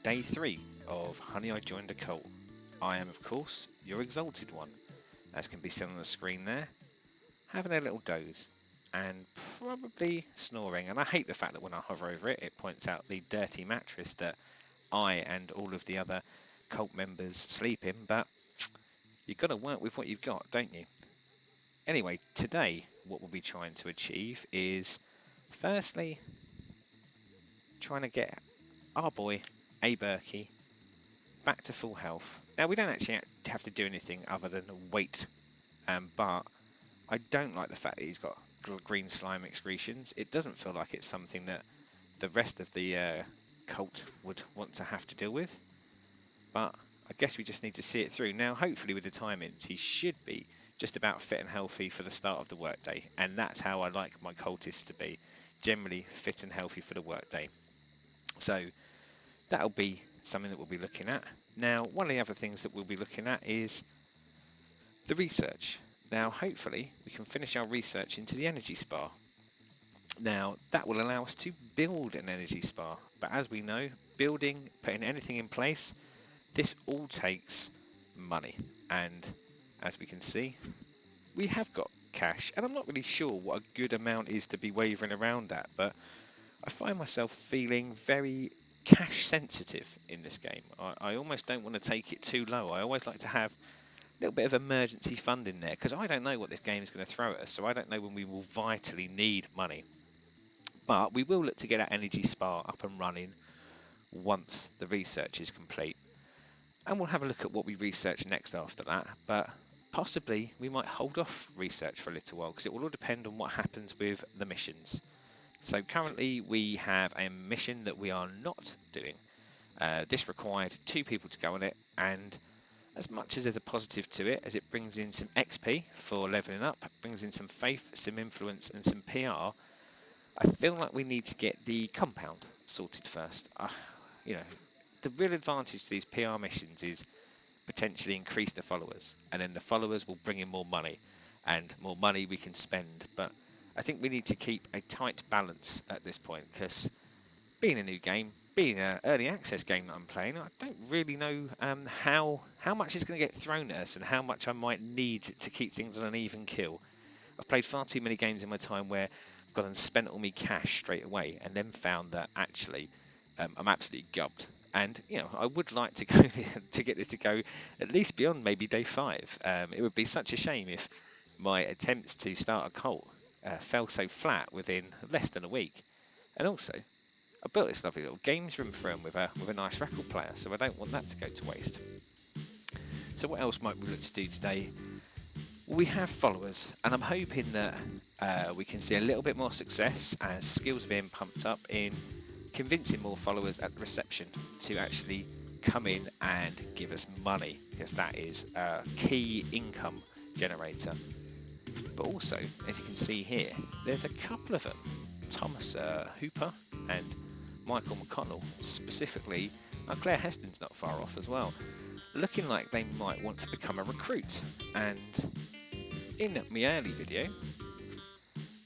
day 3 of Honey I Joined a Cult. I am, of course, your exalted one, as can be seen on the screen there, having a little doze and probably snoring. And I hate the fact that when I hover over it, it points out the dirty mattress that I and all of the other cult members sleep in, but you've got to work with what you've got, don't you? Anyway, today what we'll be trying to achieve is, firstly, trying to get our boy, A. Berkey, back to full health. Now, we don't actually have to do anything other than wait, but I don't like the fact that he's got green slime excretions. It doesn't feel like it's something that the rest of the cult would want to have to deal with, but I guess we just need to see it through. Now, hopefully with the timings, he should be just about fit and healthy for the start of the workday, and that's how I like my cultists to be, generally fit and healthy for the workday. So that'll be something that we'll be looking at. Now, one of the other things that we'll be looking at is the research. Now, hopefully we can finish our research into the energy spa. Now, that will allow us to build an energy spa, but as we know, building, putting anything in place, this all takes money, and as we can see, we have got cash, and I'm not really sure what a good amount is to be wavering around at, but I find myself feeling very cash sensitive in this game. I almost don't want to take it too low. I always like to have a little bit of emergency fund in there, because I don't know what this game is going to throw at us, so I don't know when we will vitally need money. But we will look to get our energy spa up and running once the research is complete. And we'll have a look at what we research next after that, but possibly we might hold off research for a little while, because it will all depend on what happens with the missions. So currently we have a mission that we are not doing. This required 2 people to go on it, and as much as there's a positive to it, as it brings in some XP for leveling up, brings in some faith, some influence and some PR, I feel like we need to get the compound sorted first. The real advantage to these PR missions is potentially increase the followers, and then the followers will bring in more money, and more money we can spend. But I think we need to keep a tight balance at this point, because being a new game, being an early access game that I'm playing, I don't really know how much is going to get thrown at us and how much I might need to keep things on an even kill. I've played far too many games in my time where I've gone and spent all my cash straight away, and then found that actually I'm absolutely gubbed. And I would like to go to get this to go at least beyond maybe day 5. It would be such a shame if my attempts to start a cult fell so flat within less than a week. And also, I built this lovely little games room for him with a nice record player, so I don't want that to go to waste. So what else might we look to do today? Well, we have followers, and I'm hoping that we can see a little bit more success as skills are being pumped up in convincing more followers at the reception to actually come in and give us money, because that is a key income generator. But also, as you can see here, there's a couple of them, Thomas Hooper and Michael McConnell, specifically. Claire Heston's not far off as well, looking like they might want to become a recruit. And in my early video,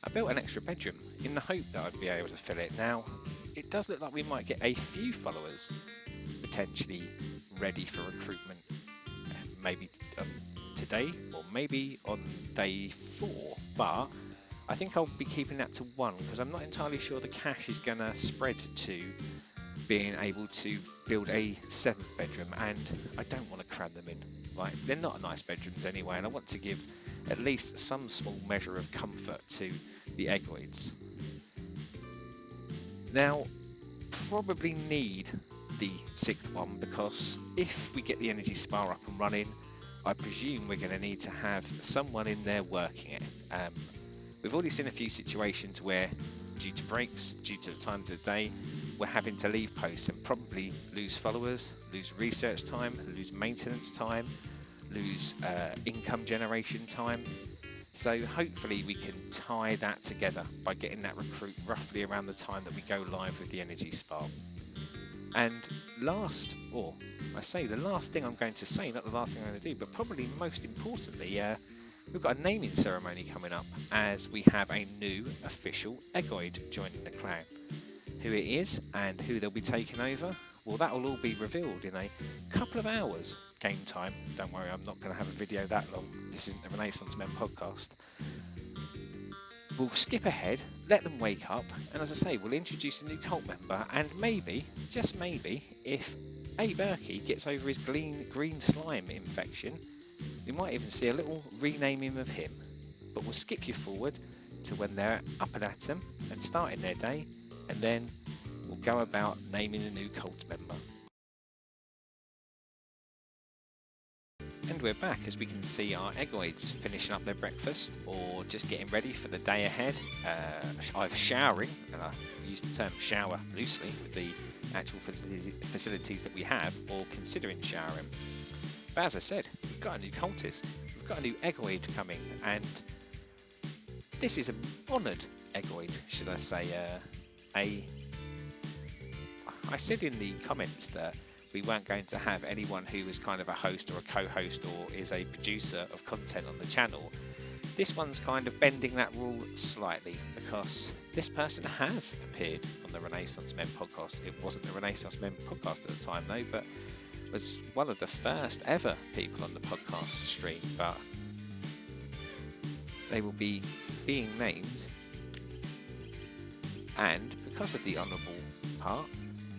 I built an extra bedroom in the hope that I'd be able to fill it. Now, it does look like we might get a few followers potentially ready for recruitment, maybe today or maybe on day 4, but I think I'll be keeping that to 1, because I'm not entirely sure the cash is going to spread to being able to build a 7th bedroom, and I don't want to cram them in. Like, they're not nice bedrooms anyway, and I want to give at least some small measure of comfort to the eggoids. Now, probably need the 6th one, because if we get the energy spa up and running, I presume we're going to need to have someone in there working it. We've already seen a few situations where, due to breaks, due to the times of the day, we're having to leave posts and probably lose followers, lose research time, lose maintenance time, lose income generation time. So hopefully we can tie that together by getting that recruit roughly around the time that we go live with the energy spa. And the last thing I'm going to say, not the last thing I'm going to do, but probably most importantly, we've got a naming ceremony coming up, as we have a new official eggoid joining the clan. Who it is and who they'll be taking over, Well, that will all be revealed in a couple of hours game time. Don't worry, I'm not going to have a video that long. This isn't a Renaissance Men podcast. We'll skip ahead, let them wake up, and as I say, we'll introduce a new cult member, and maybe, just maybe, if A. Berkey gets over his green slime infection, we might even see a little renaming of him. But we'll skip you forward to when they're up and at 'em and starting their day, and then we'll go about naming a new cult member. And we're back as we can see our egoids finishing up their breakfast or just getting ready for the day ahead, either showering, and I use the term shower loosely with the actual facilities that we have, or considering showering. But as I said, we've got a new cultist, we've got a new egoid coming, and this is an honoured egoid, should I say. I said in the comments that we weren't going to have anyone who was kind of a host or a co-host or is a producer of content on the channel. This one's kind of bending that rule slightly, because this person has appeared on the Renaissance Men podcast. It wasn't the Renaissance Men podcast at the time though, but was one of the first ever people on the podcast stream. But they will be being named, and because of the honourable part,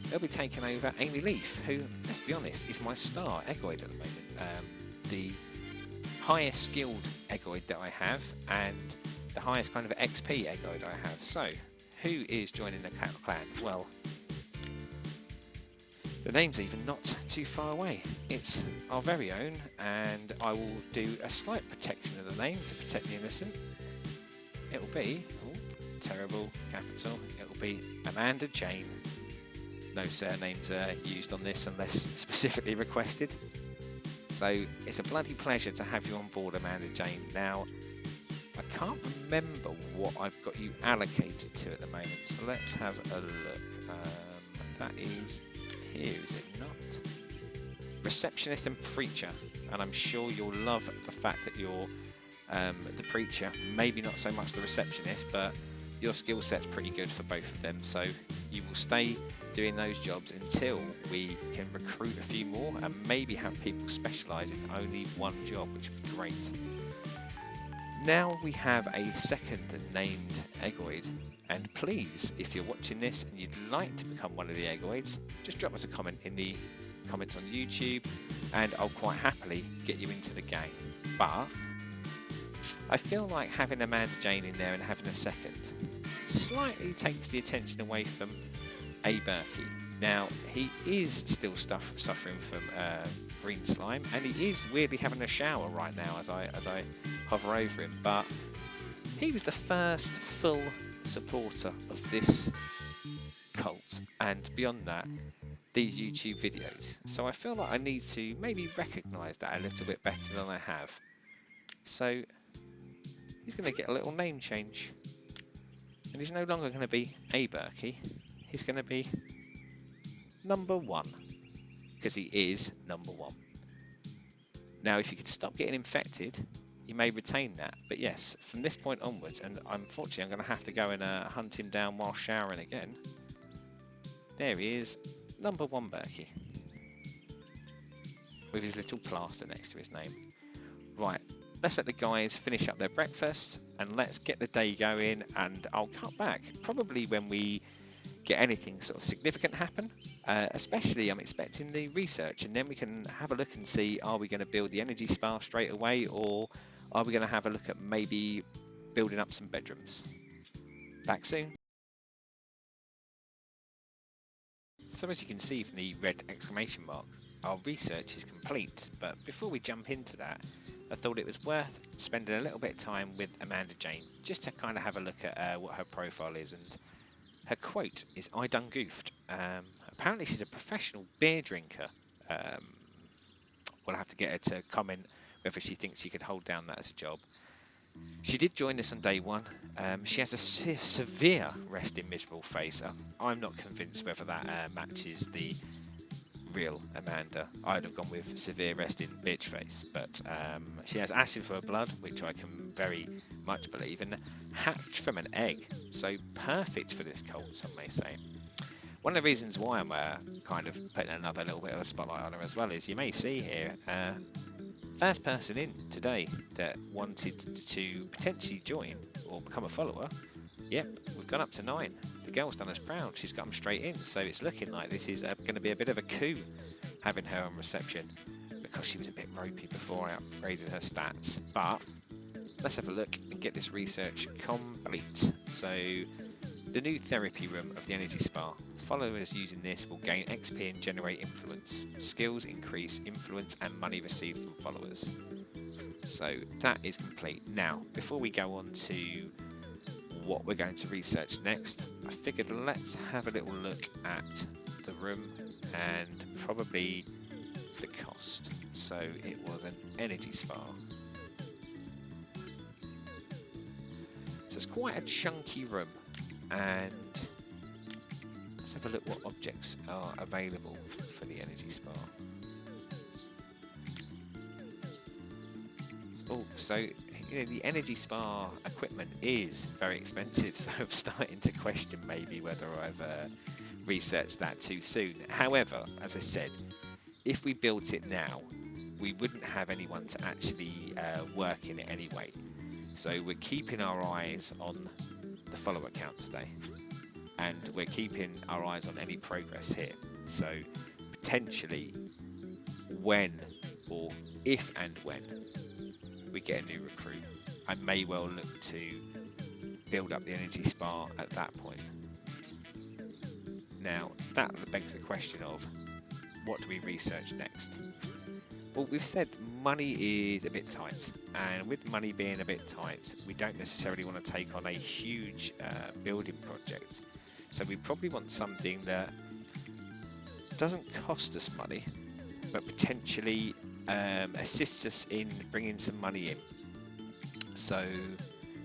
they'll be taking over Amy Leaf, who, let's be honest, is my star egoid at the moment. The highest skilled egoid that I have, and the highest kind of XP egoid I have. So, who is joining the clan? Well, the name's even not too far away. It's our very own, and I will do a slight protection of the name to protect the innocent. It will be, terrible capital, it will be Amanda Jane. No surnames are used on this unless specifically requested. So it's a bloody pleasure to have you on board, Amanda Jane. Now, I can't remember what I've got you allocated to at the moment, so let's have a look. That is here, is it not? Receptionist and preacher, and I'm sure you'll love the fact that you're the preacher, maybe not so much the receptionist, but your skill set's pretty good for both of them, so you will stay doing those jobs until we can recruit a few more and maybe have people specialise in only one job, which would be great. Now we have a second named egoid, and please, if you're watching this and you'd like to become one of the egoids, just drop us a comment in the comments on YouTube and I'll quite happily get you into the game. But I feel like having Amanda Jane in there and having a second slightly takes the attention away from A. Berkey. Now, he is still suffering from green slime, and he is weirdly having a shower right now as I hover over him, but he was the first full supporter of this cult, and beyond that, these YouTube videos. So I feel like I need to maybe recognise that a little bit better than I have. So he's going to get a little name change, and he's no longer going to be A. Berkey. He's going to be number one, because he is number one. Now, if you could stop getting infected, you may retain that. But yes, from this point onwards, and unfortunately I'm going to have to go and hunt him down while showering again. There he is, number one Berkey, with his little plaster next to his name. Right, let's let the guys finish up their breakfast and let's get the day going, and I'll cut back probably when we get anything sort of significant happen, especially I'm expecting the research, and then we can have a look and see, are we going to build the energy spa straight away, or are we going to have a look at maybe building up some bedrooms. Back soon. So as you can see from the red exclamation mark, our research is complete, but before we jump into that, I thought it was worth spending a little bit of time with Amanda Jane, just to kind of have a look at what her profile is. And her quote is, "I done goofed." Apparently she's a professional beer drinker. We'll have to get her to comment whether she thinks she could hold down that as a job. She did join us on day one. She has a severe resting miserable face. I'm not convinced whether that matches the real Amanda. I'd have gone with severe resting bitch face, but she has acid for her blood, which I can very much believe, and hatched from an egg, so perfect for this cult, some may say. One of the reasons why I'm kind of putting another little bit of a spotlight on her as well is you may see here, first person in today that wanted to potentially join or become a follower. Yep, we've gone up to 9. The girl's done us proud. She's got them straight in, so it's looking like this is going to be a bit of a coup having her on reception, because she was a bit ropey before I upgraded her stats. But let's have a look and get this research complete. So the new therapy room of the energy spa. Followers using this will gain XP and generate influence. Skills increase influence and money received from followers. So that is complete. Now, before we go on to what we're going to research next, I figured let's have a little look at the room and probably the cost. So it was an energy spa. So it's quite a chunky room, and let's have a look what objects are available for the energy spa. Oh, so the energy spa equipment is very expensive, so I'm starting to question maybe whether I've researched that too soon. However, as I said, if we built it now, we wouldn't have anyone to actually work in it anyway. So we're keeping our eyes on the follower count today, and we're keeping our eyes on any progress here. So potentially when, or if and when, we get a new recruit, I may well look to build up the energy spa at that point. Now that begs the question of, what do we research next? Well, we've said money is a bit tight, and with money being a bit tight, we don't necessarily want to take on a huge building project. So we probably want something that doesn't cost us money, but potentially assists us in bringing some money in. So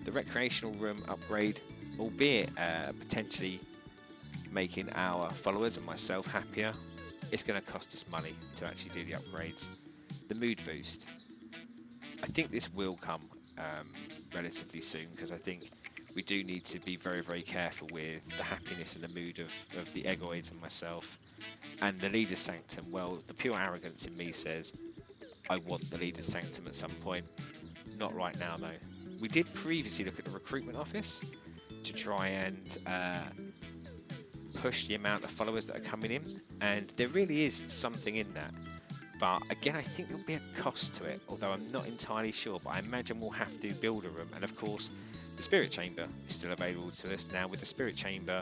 the recreational room upgrade, albeit potentially making our followers and myself happier, it's going to cost us money to actually do the upgrades. The mood boost, I think this will come relatively soon, because I think we do need to be very, very careful with the happiness and the mood of the egoids and myself. And the leader's sanctum, well, the pure arrogance in me says I want the leader's sanctum at some point. Not right now though. We did previously look at the recruitment office to try and push the amount of followers that are coming in, and there really is something in that. But again, I think there'll be a cost to it, although I'm not entirely sure. But I imagine we'll have to build a room, and of course the spirit chamber is still available to us. Now with the spirit chamber,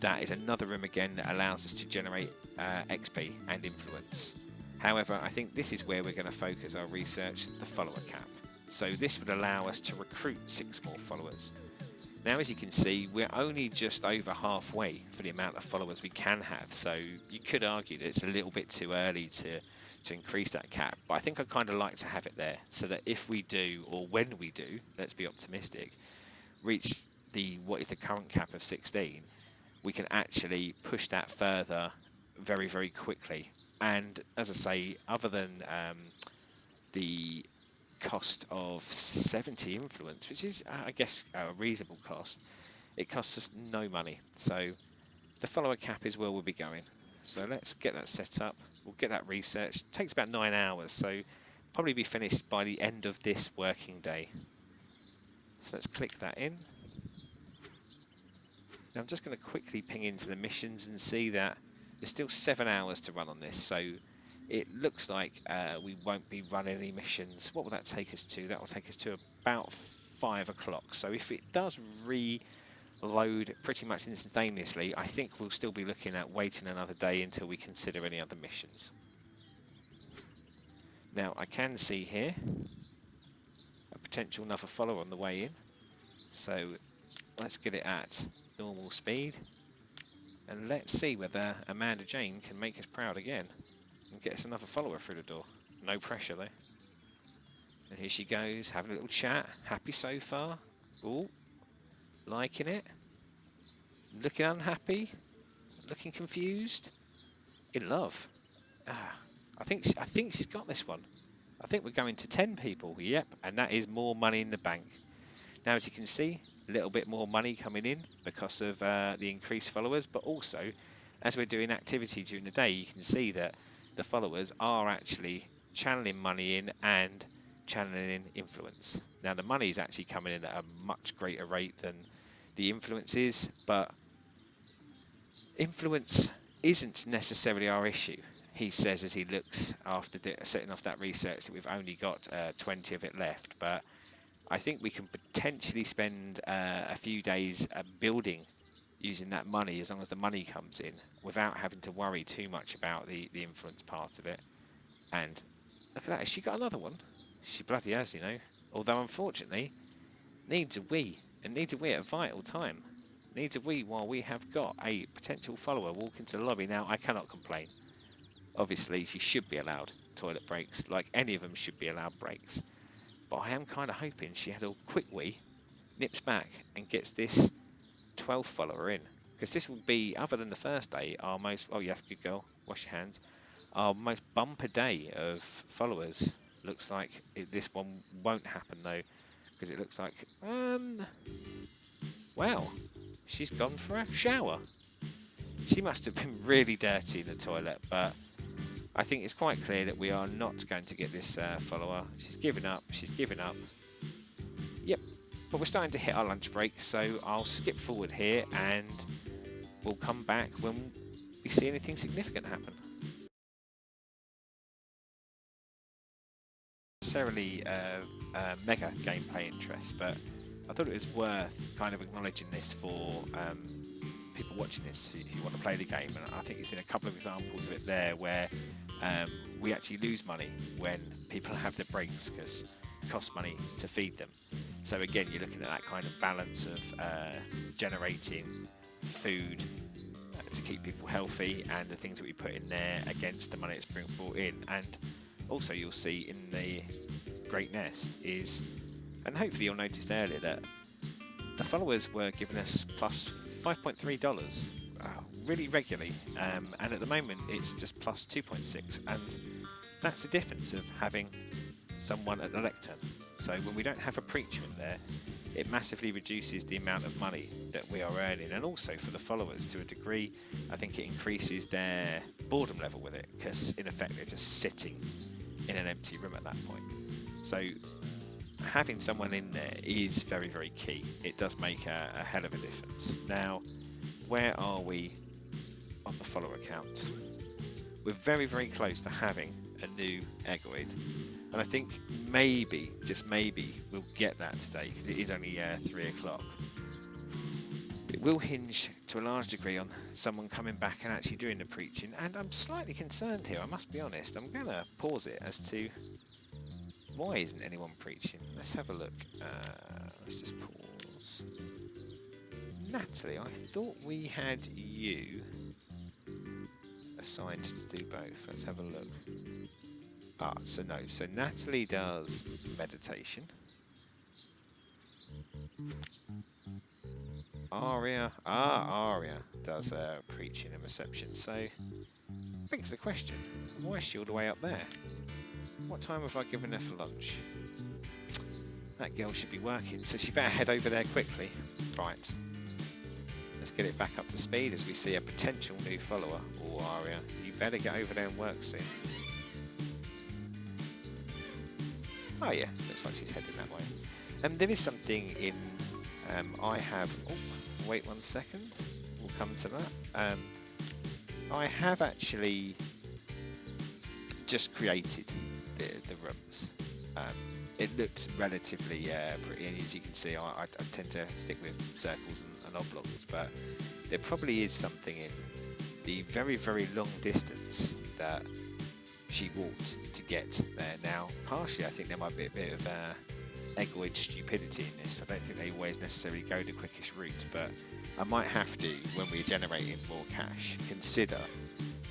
that is another room again that allows us to generate XP and influence. However, I think this is where we're going to focus our research, the follower cap. So this would allow us to recruit 6 more followers. Now, as you can see, we're only just over halfway for the amount of followers we can have. So you could argue that it's a little bit too early to increase that cap. But I think I kind of like to have it there, so that if we do, or when we do, let's be optimistic, reach what is the current cap of 16, we can actually push that further very, very quickly. And as I say, other than the cost of 70 influence, which is I guess a reasonable cost, it costs us no money. So the follower cap is where we'll be going. So let's get that set up. We'll get that researched. It takes about 9 hours, so probably be finished by the end of this working day. So let's click that in. Now I'm just going to quickly ping into the missions and see that there's still 7 hours to run on this. So it looks like we won't be running any missions. What will that take us to? That will take us to about 5 o'clock. So if it does reload pretty much instantaneously, I think we'll still be looking at waiting another day until we consider any other missions. Now I can see here a potential another follower on the way in. So let's get it at normal speed. And let's see whether Amanda Jane can make us proud again and get us another follower through the door. No pressure though. And here she goes, having a little chat. Happy so far. Ooh, liking it. Looking unhappy. Looking confused. In love. I think she's got this one. I think we're going to 10 people. Yep, and that is more money in the bank. Now, as you can see, a little bit more money coming in because of the increased followers, but also as we're doing activity during the day, you can see that the followers are actually channeling money in and channeling in influence. Now the money is actually coming in at a much greater rate than the influence is, but influence isn't necessarily our issue. He says as he looks after setting off that research that we've only got 20 of it left, but I think we can potentially spend a few days building using that money as long as the money comes in without having to worry too much about the influence part of it. And look at that, has she got another one? She bloody has, you know. Although unfortunately, needs a wee, and needs a wee at a vital time. Needs a wee while we have got a potential follower walk into the lobby. Now, I cannot complain. Obviously, she should be allowed toilet breaks, like any of them should be allowed breaks. But I am kind of hoping she had a quick wee, nips back, and gets this 12th follower in. Because this will be, other than the first day, our most, oh yes, good girl, wash your hands, our most bumper day of followers. Looks like this one won't happen though, because it looks like, well, she's gone for a shower. She must have been really dirty in the toilet, but I think it's quite clear that we are not going to get this follower. She's given up, she's given up. Yep, but we're starting to hit our lunch break, so I'll skip forward here and we'll come back when we see anything significant happen. Necessarily mega gameplay interest, but I thought it was worth kind of acknowledging this for people watching this who want to play the game, and I think it's been a couple of examples of it there where we actually lose money when people have their breaks because it costs money to feed them. So again, you're looking at that kind of balance of generating food to keep people healthy and the things that we put in there against the money that's being brought in. And also you'll see in the Great Nest is, and hopefully you'll notice earlier that the followers were giving us plus $5.3 really regularly, and at the moment it's just plus 2.6, and that's the difference of having someone at the lectern. So when we don't have a preacher in there, it massively reduces the amount of money that we are earning, and also for the followers to a degree, I think it increases their boredom level with it, because in effect they're just sitting in an empty room at that point. So having someone in there is very, very key. It does make a hell of a difference. Now, where are we on the follower count? We're very, very close to having a new Egoid, and I think maybe, just maybe, we'll get that today because it is only 3 o'clock. It will hinge to a large degree on someone coming back and actually doing the preaching, and I'm slightly concerned here, I must be honest. I'm going to pause it as to why isn't anyone preaching. Let's have a look. Let's just pause. Natalie, I thought we had you assigned to do both. Let's have a look. So no. So Natalie does meditation. Aria does preaching and reception. So begs the question, why is she all the way up there? What time have I given her for lunch? That girl should be working, so she better head over there quickly. Right. Let's get it back up to speed as we see a potential new follower. Oh, Aria, you better get over there and work soon. Oh yeah, looks like she's heading that way. And there is something in, I have, oh, wait 1 second, we'll come to that. I have actually just created the rooms. It looks relatively pretty, and as you can see, I tend to stick with circles and oblongs, but there probably is something in the very, very long distance that she walked to get there. Now, partially I think there might be a bit of Egoid stupidity in this. I don't think they always necessarily go the quickest route, but I might have to, when we're generating more cash, consider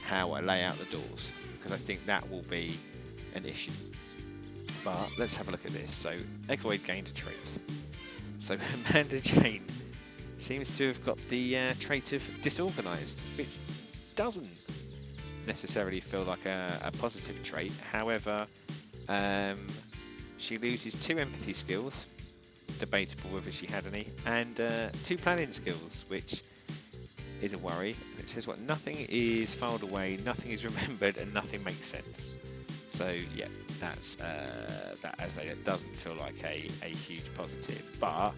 how I lay out the doors, because I think that will be an issue. But let's have a look at this. So Egoid gained a trait. So Amanda Jane seems to have got the trait of disorganised, which doesn't necessarily feel like a positive trait. However, she loses 2 empathy skills, debatable whether she had any, and 2 planning skills, which is a worry. And it says what? Nothing is filed away, nothing is remembered, and nothing makes sense. So yeah, that's that. As I say, it doesn't feel like a huge positive, but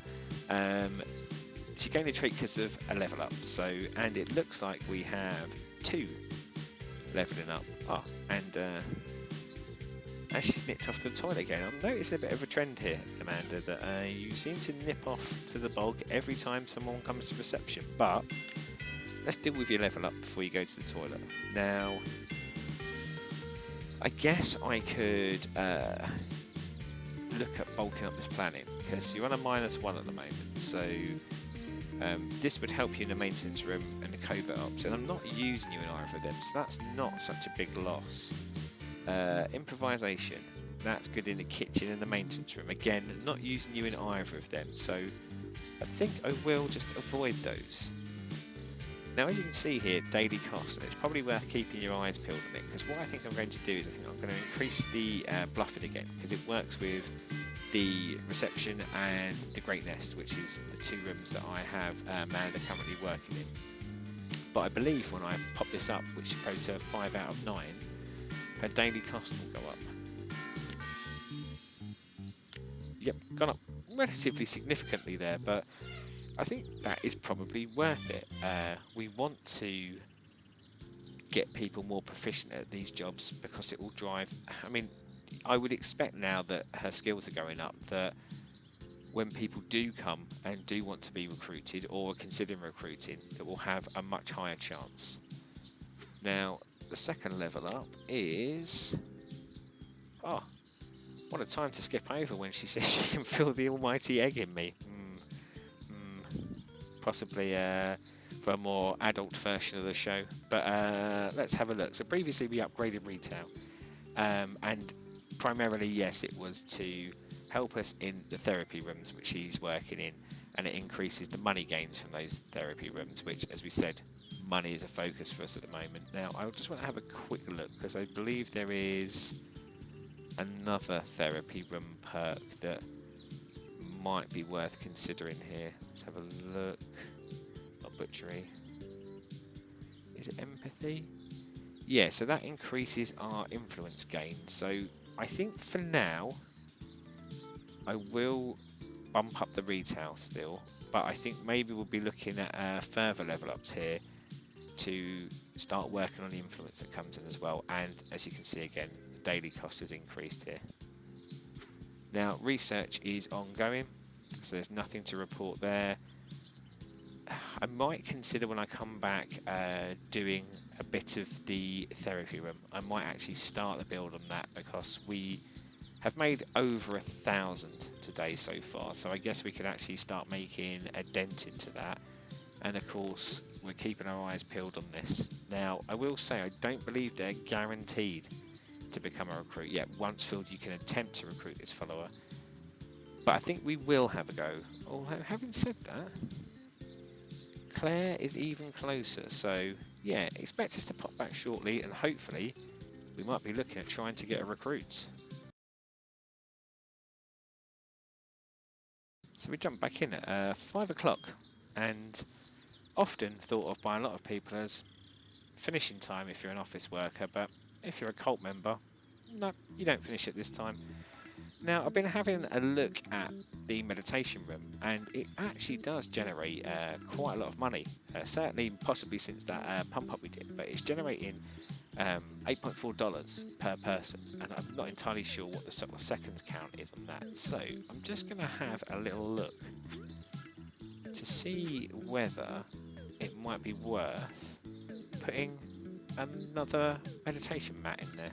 she gained a trait because of a level up. So, and it looks like we have 2 leveling up. Oh, and as she's nipped off to the toilet again, I'm noticing a bit of a trend here, Amanda, that you seem to nip off to the bog every time someone comes to reception. But let's deal with your level up before you go to the toilet. Now, I guess I could look at bulking up this planning, because you're on a -1 at the moment. So this would help you in the maintenance room and the covert ops, and I'm not using you in either of them, so that's not such a big loss. Improvisation, that's good in the kitchen and the maintenance room. Again, not using you in either of them, so I think I will just avoid those. Now, as you can see here, daily cost, and it's probably worth keeping your eyes peeled on it, because what I think I'm going to do is I think I'm going to increase the bluffing again, because it works with the reception and the Great Nest, which is the 2 rooms that I have Amanda currently working in. But I believe when I pop this up, which goes to 5 out of 9, her daily cost will go up. Yep, gone up relatively significantly there, but I think that is probably worth it. We want to get people more proficient at these jobs, because it will drive, I mean, I would expect now that her skills are going up, that when people do come and do want to be recruited or are considering recruiting, it will have a much higher chance. Now, the second level up is... Oh, what a time to skip over when she says she can feel the almighty egg in me. Possibly for a more adult version of the show. But let's have a look. So previously we upgraded retail. And primarily, yes, it was to help us in the therapy rooms, which she's working in. And it increases the money gains from those therapy rooms, which, as we said, money is a focus for us at the moment. Now, I just want to have a quick look, because I believe there is another therapy room perk that might be worth considering here. Let's have a look. Not butchery. Is it empathy? Yeah, so that increases our influence gain. So I think for now, I will bump up the retail still, but I think maybe we'll be looking at further level ups here to start working on the influence that comes in as well. And as you can see again, the daily cost has increased here. Now, research is ongoing, so there's nothing to report there. I might consider when I come back doing a bit of the therapy room. I might actually start the build on that, because we have made over 1,000 today so far, so I guess we could actually start making a dent into that. And of course, we're keeping our eyes peeled on this. Now, I will say I don't believe they're guaranteed to become a recruit yet. Once filled, you can attempt to recruit this follower, but I think we will have a go. Although, having said that, Claire is even closer, so yeah, expect us to pop back shortly, and hopefully we might be looking at trying to get a recruit. So we jump back in at 5 o'clock, and often thought of by a lot of people as finishing time if you're an office worker, but if you're a cult member, no, you don't finish at this time. Now, I've been having a look at the meditation room, and it actually does generate quite a lot of money, certainly possibly since that pump up we did, but it's generating $8.4 per person, and I'm not entirely sure what the sort of seconds count is on that, so I'm just going to have a little look to see whether it might be worth putting another meditation mat in there.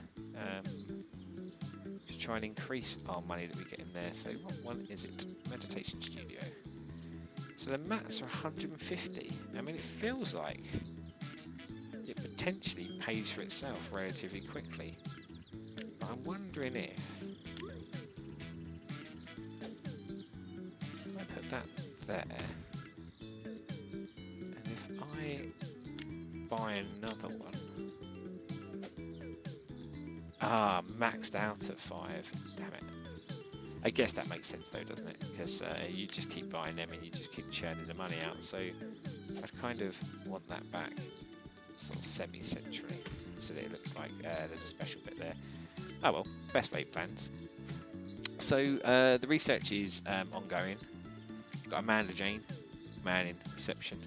Try and increase our money that we get in there. So what one is it? Meditation studio. So the mats are 150. I mean, it feels like it potentially pays for itself relatively quickly. But I'm wondering if I put that there, and if I buy another one. Ah, maxed out at 5. Damn it. I guess that makes sense though, doesn't it? Because you just keep buying them and you just keep churning the money out. So I'd kind of want that back sort of semi-centrally so that it looks like there's a special bit there. Oh well, best laid plans. So the research is ongoing. Got Amanda Jane, man in reception.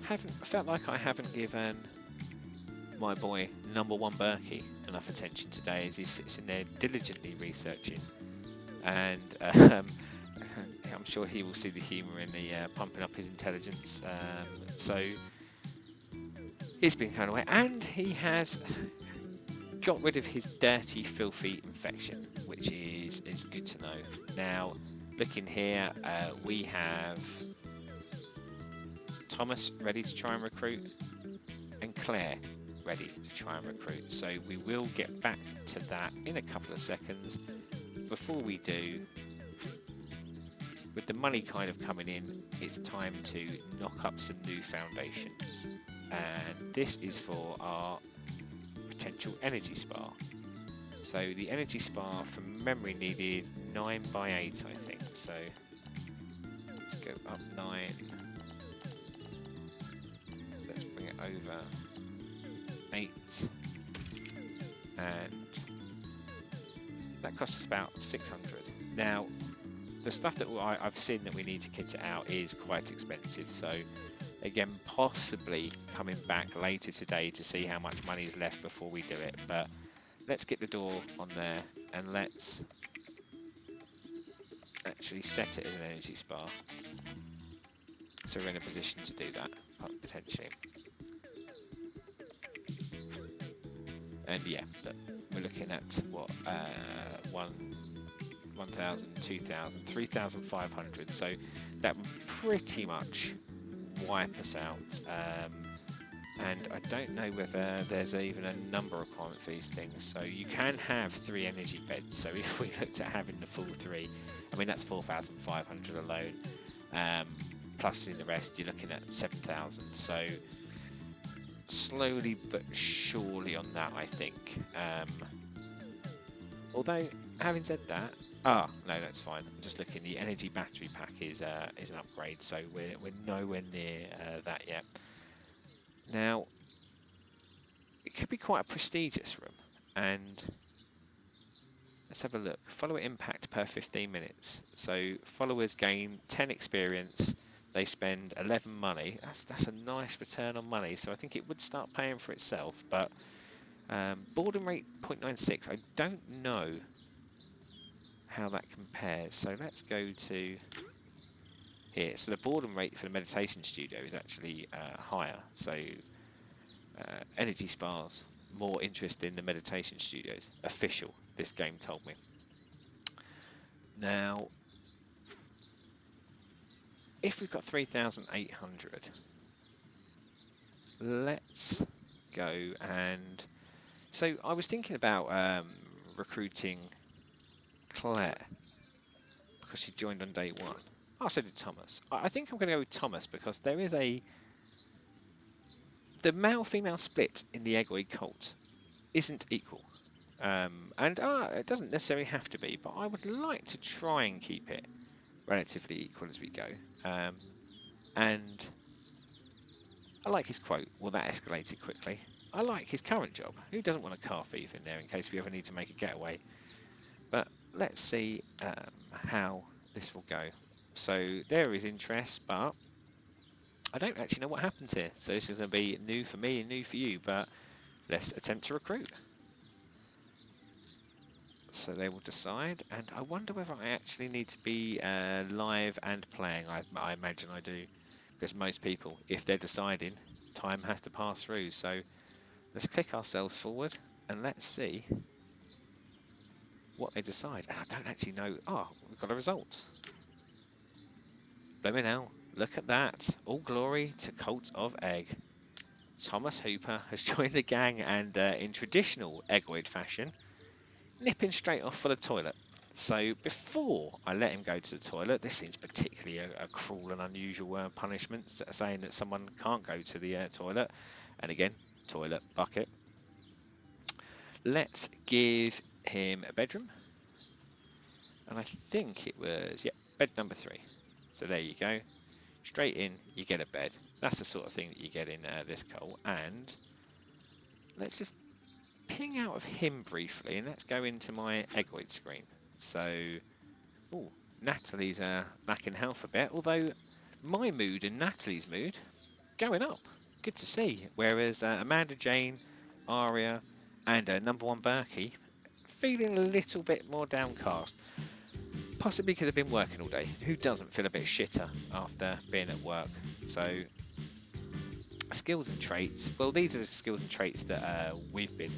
I felt like I haven't given my boy number one Berkey enough attention today as he sits in there diligently researching, and I'm sure he will see the humour in the pumping up his intelligence. So he's been kind of away, and he has got rid of his dirty, filthy infection, which is good to know. Now, looking here, we have Thomas ready to try and recruit, and Claire ready to try and recruit. So we will get back to that in a couple of seconds. Before we do, with the money kind of coming in, it's time to knock up some new foundations. And this is for our potential energy spa. So the energy spa from memory needed 9 by 8, I think. So let's go up 9. Let's bring it over 8. And that costs us about 600. Now, the stuff that I've seen that we need to kit it out is quite expensive. So again, possibly coming back later today to see how much money is left before we do it. But let's get the door on there and let's actually set it as an energy spa. So we're in a position to do that, potentially. And yeah, look, we're looking at what, 1,000, 2,000, 3,500. So that would pretty much wipe us out. And I don't know whether there's even a number requirement for these things. So you can have 3 energy beds. So if we looked at having the full 3, I mean that's 4,500 alone. Plus in the rest, you're looking at 7,000. So slowly but surely on that, I think. Although having said that, no, that's fine. I'm just looking. The energy battery pack is an upgrade, so we're nowhere near that yet. Now, it could be quite a prestigious room, and let's have a look. Follower impact per 15 minutes. So followers gain 10 experience. They spend 11 money. That's a nice return on money. So I think it would start paying for itself. But boredom rate 0.96. I don't know how that compares. So let's go to here. So the boredom rate for the meditation studio is actually higher. So energy spas, more interest in the meditation studios. Official, this game told me. Now, if we've got 3,800, let's go and... So I was thinking about recruiting Claire because she joined on day 1. Oh, so did Thomas. I think I'm going to go with Thomas because there is the male-female split in the Eggoid cult isn't equal. And it doesn't necessarily have to be, but I would like to try and keep it relatively equal as we go. And I like his quote, well, that escalated quickly. I like his current job. Who doesn't want a car thief in there in case we ever need to make a getaway? But let's see how this will go. So there is interest, but I don't actually know what happens here. So this is going to be new for me and new for you, but let's attempt to recruit. So they will decide, and I wonder whether I actually need to be live and playing. I imagine I do, because most people, if they're deciding, time has to pass through. So let's click ourselves forward and let's see what they decide. And I don't actually know. Oh, we've got a result. Let me know. Look at that. All glory to Cult of Egg. Thomas Hooper has joined the gang and in traditional Eggoid fashion, nipping straight off for the toilet. So before I let him go to the toilet, this seems particularly a cruel and unusual punishment, saying that someone can't go to the toilet. And again, toilet bucket. Let's give him a bedroom. And I think it was, yeah, bed number 3. So there you go. straight in, you get a bed. That's the sort of thing that you get in this cult. And let's just ping out of him briefly, and let's go into my Eggoid screen. So, oh, Natalie's back in health a bit, although my mood and Natalie's mood going up. Good to see. Whereas Amanda Jane, Aria, and number one Berkey feeling a little bit more downcast. Possibly because I've been working all day. Who doesn't feel a bit shitter after being at work? So, skills and traits. Well, these are the skills and traits that we've been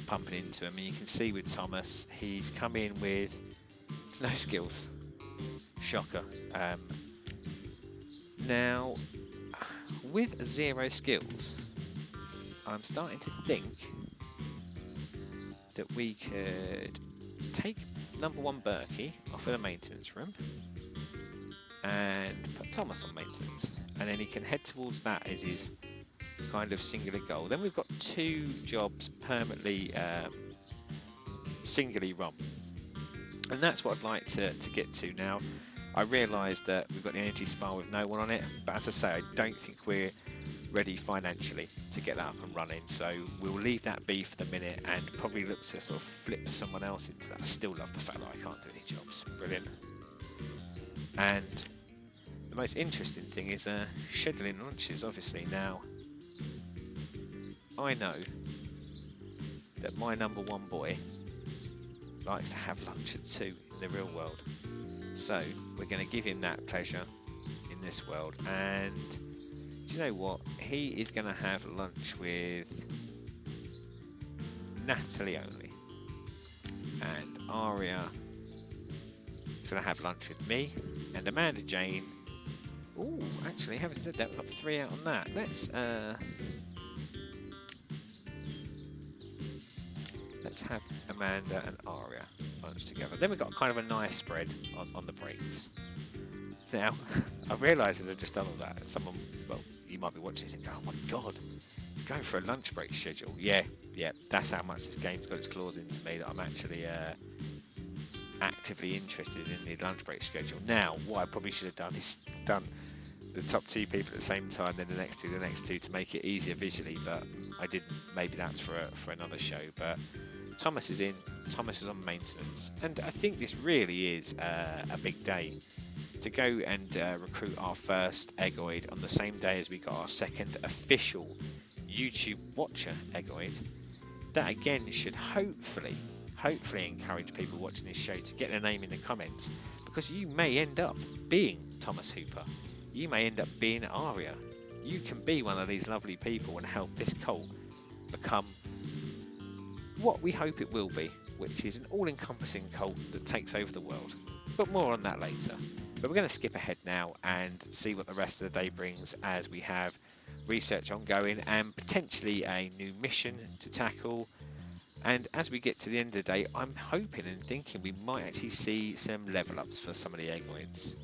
pumping into him. And you can see with Thomas, he's come in with no skills. Shocker. Now, with 0 skills, I'm starting to think that we could take number one Berkey off of the maintenance room and put Thomas on maintenance, and then he can head towards that as his kind of singular goal. Then we've got 2 jobs permanently singularly run, and that's what I'd like to get to now. I realise that we've got the energy spa with no one on it, but as I say, I don't think we're ready financially to get that up and running, so we'll leave that be for the minute and probably look to sort of flip someone else into that. I still love the fact that I can't do any jobs. Brilliant. And the most interesting thing is scheduling lunches, obviously. Now, I know that my number one boy likes to have lunch at 2 in the real world, so we're going to give him that pleasure in this world. And do you know what? He is going to have lunch with Natalie only, and Aria is going to have lunch with me, and Amanda Jane. Oh, actually, having said that, we've got 3 out on that. Let's have Amanda and Aria lunch together. Then we've got kind of a nice spread on the breaks. Now, I realise as I've just done all that, someone, well, you might be watching this and go, oh my god, it's going for a lunch break schedule. Yeah, that's how much this game's got its claws into me, that I'm actually actively interested in the lunch break schedule. Now, what I probably should have done is done the top 2 people at the same time, then the next two to make it easier visually, but I didn't. Maybe that's for another show. But Thomas is in, Thomas is on maintenance, and I think this really is a big day to go and recruit our first Eggoid on the same day as we got our second official YouTube watcher Eggoid. That again should hopefully encourage people watching this show to get their name in the comments, because you may end up being Thomas Hooper, you may end up being Aria. You can be one of these lovely people and help this cult become what we hope it will be, which is an all-encompassing cult that takes over the world. But more on that later. But we're going to skip ahead now and see what the rest of the day brings, as we have research ongoing and potentially a new mission to tackle. And as we get to the end of the day, I'm hoping and thinking we might actually see some level ups for some of the Eggoids.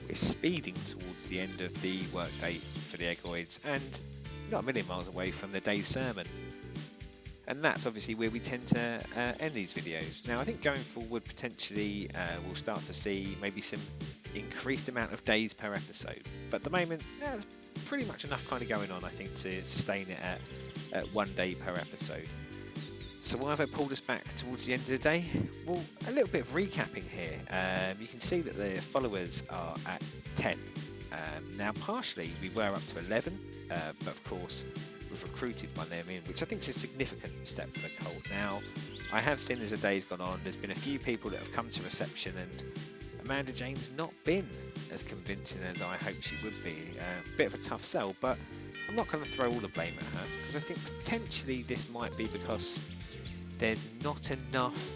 We're speeding towards the end of the workday for the Eggoids, and not a million miles away from the day's sermon. And that's obviously where we tend to end these videos. Now, I think going forward, potentially we'll start to see maybe some increased amount of days per episode. But at the moment, there's pretty much enough kind of going on, I think, to sustain it at 1 day per episode. So why have I pulled us back towards the end of the day? Well, a little bit of recapping here. You can see that the followers are at 10. Now, partially, we were up to 11, but of course, we've recruited one them in, which I think is a significant step for the cult. Now, I have seen as the day's gone on, there's been a few people that have come to reception, and Amanda Jane's not been as convincing as I hoped she would be. A bit of a tough sell, but I'm not going to throw all the blame at her, because I think potentially this might be because there's not enough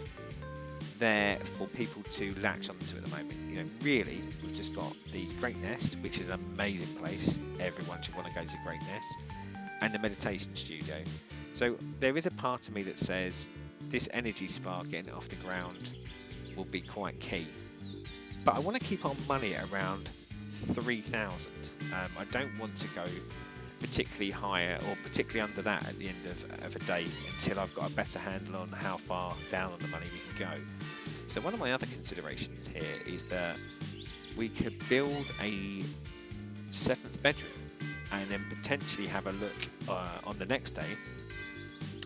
there for people to latch onto at the moment. You know, really, we've just got the Great Nest, which is an amazing place. Everyone should want to go to Great Nest, and the meditation studio. So there is a part of me that says this energy spa getting it off the ground will be quite key. But I want to keep our money at around 3,000. I don't want to go particularly higher or particularly under that at the end of a day until I've got a better handle on how far down on the money we can go. So one of my other considerations here is that we could build a 7th bedroom and then potentially have a look on the next day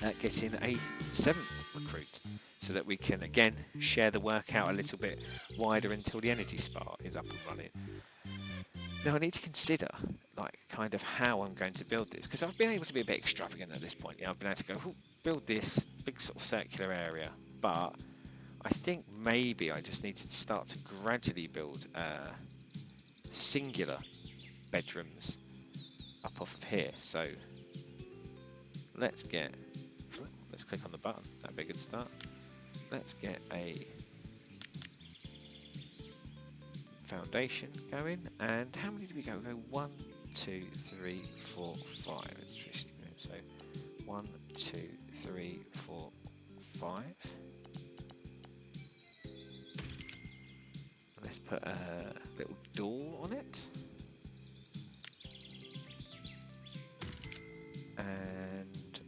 at getting a 7th recruit, so that we can again share the work out a little bit wider until the energy spa is up and running. Now I need to consider like kind of how I'm going to build this, because I've been able to be a bit extravagant at this point. I've been able to go build this big sort of circular area, but I think maybe I just need to start to gradually build singular bedrooms up off of here. So let's click on the button. That'd be a good start. Let's get a foundation going. And how many do we go? We go 1, 2, 3, 4, 5. So 1, 2, 3, 4, 5. Let's put a little door on it. And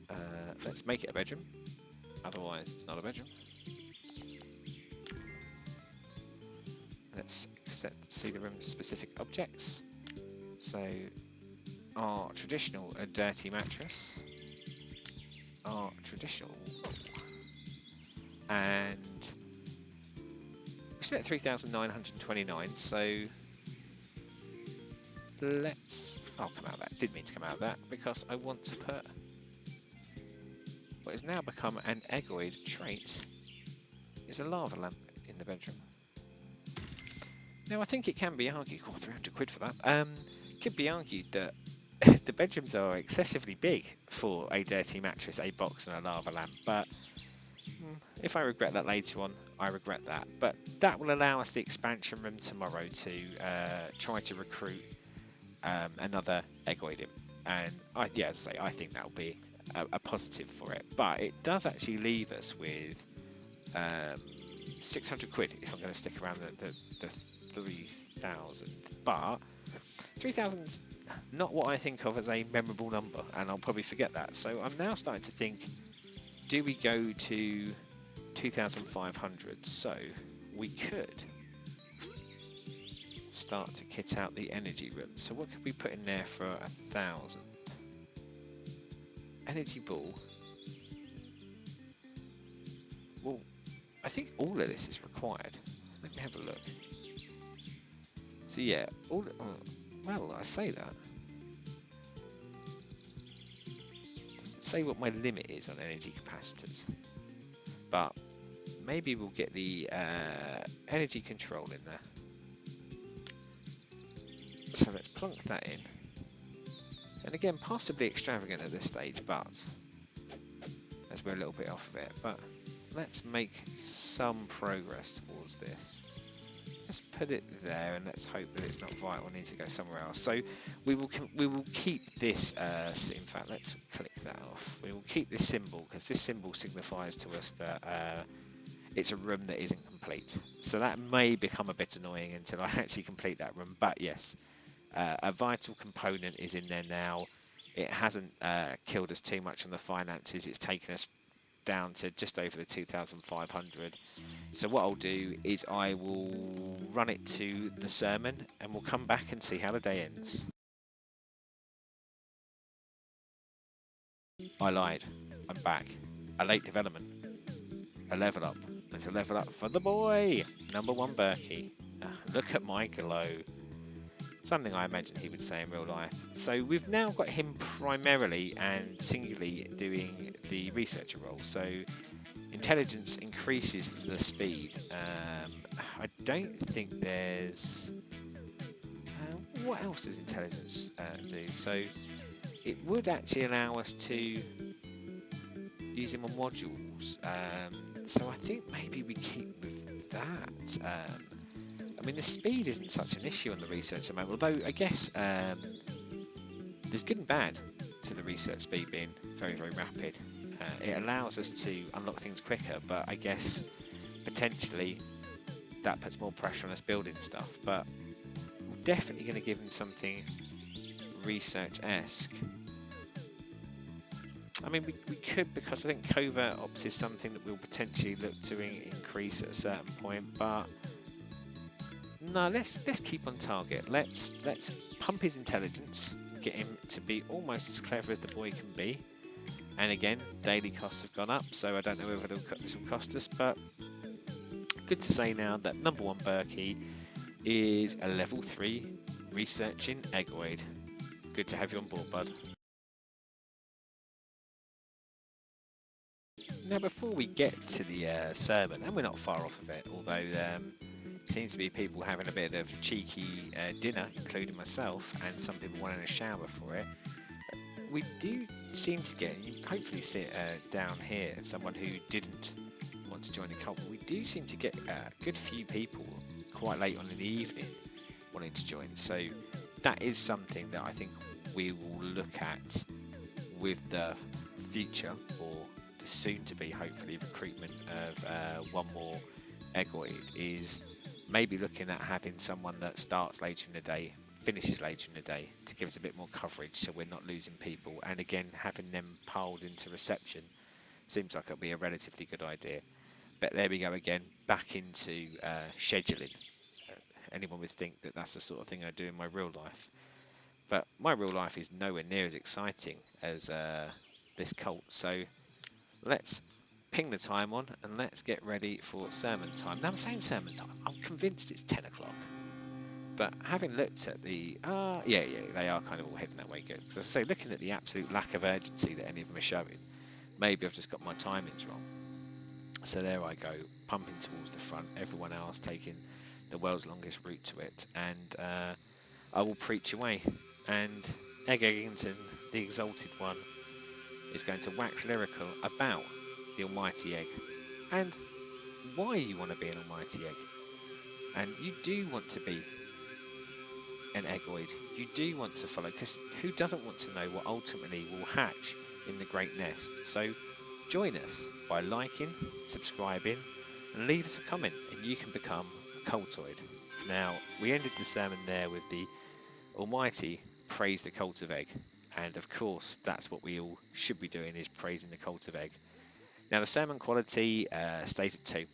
let's make it a bedroom. Otherwise, it's not a bedroom. Let's see the room specific objects. So our traditional dirty mattress, our traditional, and we're still at 3,929. So let's. I'll come out of that. Didn't mean to come out of that because I want to put what has now become an eggoid trait is a lava lamp in the bedroom. Now I think it can be argued, 300 quid for that. It could be argued that the bedrooms are excessively big for a dirty mattress, a box and a lava lamp, but if I regret that later on, I regret that. But that will allow us the expansion room tomorrow to try to recruit another eggoid in. And as I say, I think that'll be a positive for it. But it does actually leave us with 600 quid if I'm going to stick around the 3,000. But 3,000's not what I think of as a memorable number, and I'll probably forget that. So I'm now starting to think, do we go to 2,500? So we could start to kit out the energy room. So what could we put in there for 1,000? Energy ball. Well, I think all of this is required. Let me have a look. So yeah, well, I say that. Doesn't say what my limit is on energy capacitors, but maybe we'll get the energy control in there. So let's plonk that in. And again, possibly extravagant at this stage, but as we're a little bit off of it. But let's make some progress towards this. Let's put it there, and let's hope that it's not vital and needs to go somewhere else. So we will keep this. In fact, let's click that off. We will keep this symbol because this symbol signifies to us that it's a room that isn't complete. So that may become a bit annoying until I actually complete that room. But yes, a vital component is in there now. It hasn't killed us too much on the finances. It's taken us down to just over the 2,500. So what I'll do is I will run it to the sermon and we'll come back and see how the day ends. I lied. I'm back. A late development. A level up. It's a level up for the boy. Number 1 Berkey. Look at my glow. Something I imagine he would say in real life. So we've now got him primarily and singularly doing the researcher role. So intelligence increases the speed. I don't think there's... what else does intelligence do? So it would actually allow us to use him on modules. So I think maybe we keep with that. I mean, the speed isn't such an issue on the research mode, although I guess there's good and bad to the research speed being very, very rapid. It allows us to unlock things quicker, but I guess potentially that puts more pressure on us building stuff. But we're definitely going to give him something research-esque. I mean, we could, because I think covert ops is something that we'll potentially look to increase at a certain point. But no, let's keep on target. Let's pump his intelligence, get him to be almost as clever as the boy can be. And again, daily costs have gone up, so I don't know whether this will cost us. But good to say now that number one Berkey is a level 3 researching eggoid. Good to have you on board, bud. Now, before we get to the sermon, and we're not far off of it, although seems to be people having a bit of cheeky dinner, including myself, and some people wanting a shower for it. We do seem to get, you hopefully see it down here, someone who didn't want to join the cult, but we do seem to get a good few people quite late on in the evening wanting to join. So that is something that I think we will look at with the future, or the soon to be hopefully recruitment of one more eggoid, is maybe looking at having someone that starts later in the day, finishes later in the day, to give us a bit more coverage so we're not losing people. And again, having them piled into reception seems like it'll be a relatively good idea. But there we go again, back into scheduling. Anyone would think that that's the sort of thing I do in my real life, but my real life is nowhere near as exciting as this cult. So let's ping the time on and let's get ready for sermon time. Now, I'm saying sermon time, I'm convinced it's 10 o'clock, but having looked at the yeah, they are kind of all heading that way. Good, because as I say, looking at the absolute lack of urgency that any of them are showing, maybe I've just got my timings wrong. So there I go, pumping towards the front, everyone else taking the world's longest route to it, and I will preach away. And Egg Eggington, the exalted one, is going to wax lyrical about the almighty egg and why you want to be an almighty egg. And you do want to be an eggoid, you do want to follow, because who doesn't want to know what ultimately will hatch in the great nest? So join us by liking, subscribing, and leave us a comment, and you can become a cultoid. Now, we ended the sermon there with the almighty praise the cult of egg, and of course that's what we all should be doing, is praising the cult of egg. Now, the sermon quality stays at 2.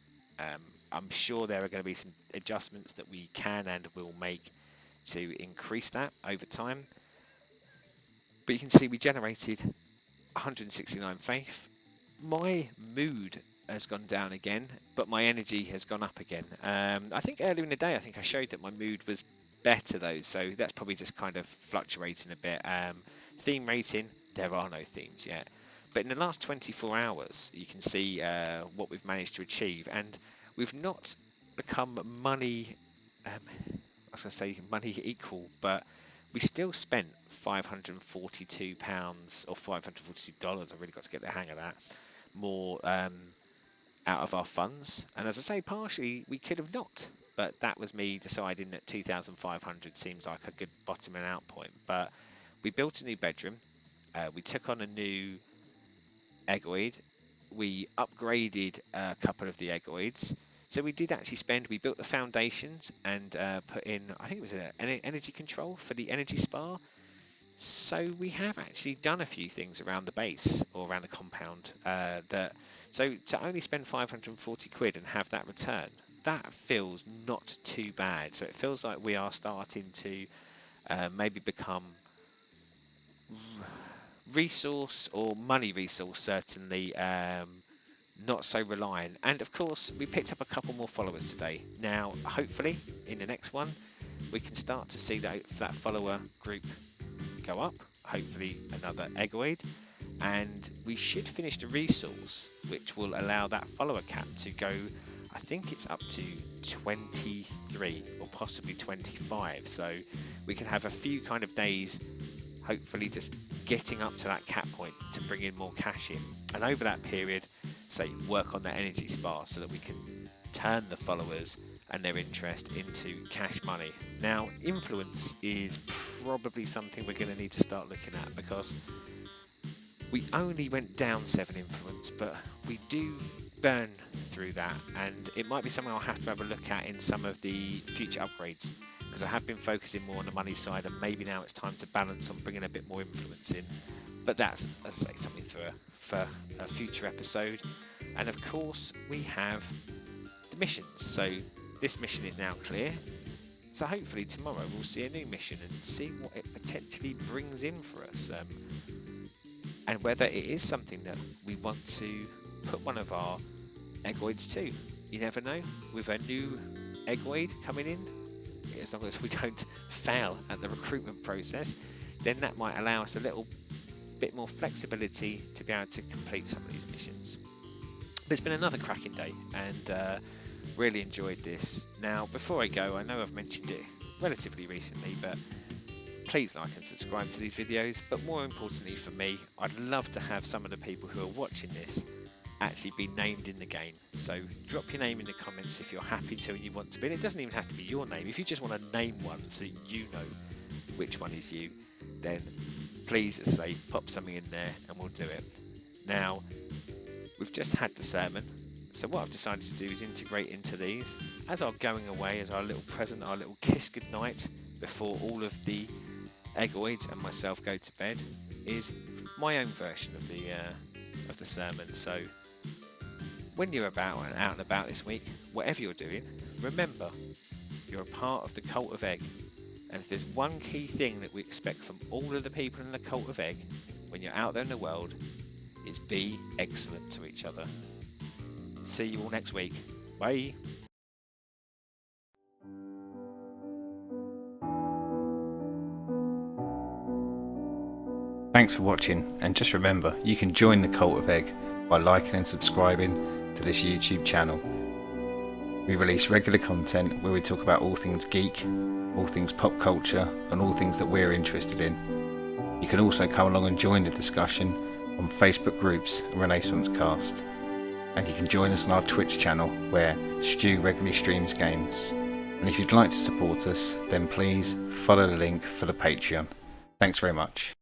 I'm sure there are going to be some adjustments that we can and will make to increase that over time, but you can see we generated 169 faith. My mood has gone down again, but my energy has gone up again. I think earlier in the day I think I showed that my mood was better though, so that's probably just kind of fluctuating a bit. Theme rating, there are no themes yet, but in the last 24 hours you can see what we've managed to achieve, and we've not become money I was going to say money equal, but we still spent £542 or $542, I've really got to get the hang of that, more out of our funds. And as I say, partially we could have not, but that was me deciding that 2,500 seems like a good bottoming out point. But we built a new bedroom, we took on a new eggoid, we upgraded a couple of the eggoids. So we did actually spend, we built the foundations and put in, I think it was an energy control for the energy spa. So we have actually done a few things around the base, or around the compound, so to only spend 540 quid and have that return, that feels not too bad. So it feels like we are starting to maybe become resource, or money resource certainly, not so reliant. And of course we picked up a couple more followers today. Now hopefully in the next one we can start to see that follower group go up, hopefully another eggoid, and we should finish the resource which will allow that follower cap to go, I think it's up to 23 or possibly 25, so we can have a few kind of days hopefully just getting up to that cap point to bring in more cash in, and over that period say work on that energy spa so that we can turn the followers and their interest into cash money. Now, influence is probably something we're going to need to start looking at, because we only went down 7 influence, but we do burn through that, and it might be something I'll have a look at in some of the future upgrades, because I have been focusing more on the money side, and maybe now it's time to balance on bringing a bit more influence in. But that's, as I say, something for a future episode. And of course, we have the missions. So this mission is now clear. So hopefully tomorrow we'll see a new mission and see what it potentially brings in for us. And whether it is something that we want to put one of our eggoids to. You never know. With a new eggoid coming in, as long as we don't fail at the recruitment process, then that might allow us a little bit more flexibility to be able to complete some of these missions. But it's been another cracking day, and really enjoyed this. Now, before I go, I know I've mentioned it relatively recently, but please like and subscribe to these videos. But more importantly for me, I'd love to have some of the people who are watching this actually be named in the game. So drop your name in the comments if you're happy to and you want to be. And it doesn't even have to be your name. If you just want to name one so you know which one is you, then please, as I say, pop something in there and we'll do it. Now, we've just had the sermon, so what I've decided to do is integrate into these as our going away, as our little present, our little kiss goodnight before all of the eggoids and myself go to bed, is my own version of the sermon. So when you're out and about this week, whatever you're doing, remember you're a part of the Cult of Egg. And if there's one key thing that we expect from all of the people in the Cult of Egg when you're out there in the world, is be excellent to each other. See you all next week. Bye. Thanks for watching, and just remember, you can join the Cult of Egg by liking and subscribing to this YouTube channel. We release regular content where we talk about all things geek, all things pop culture, and all things that we're interested in. You can also come along and join the discussion on Facebook groups and Renaissance Cast. And you can join us on our Twitch channel where Stu regularly streams games. And if you'd like to support us, then please follow the link for the Patreon. Thanks very much.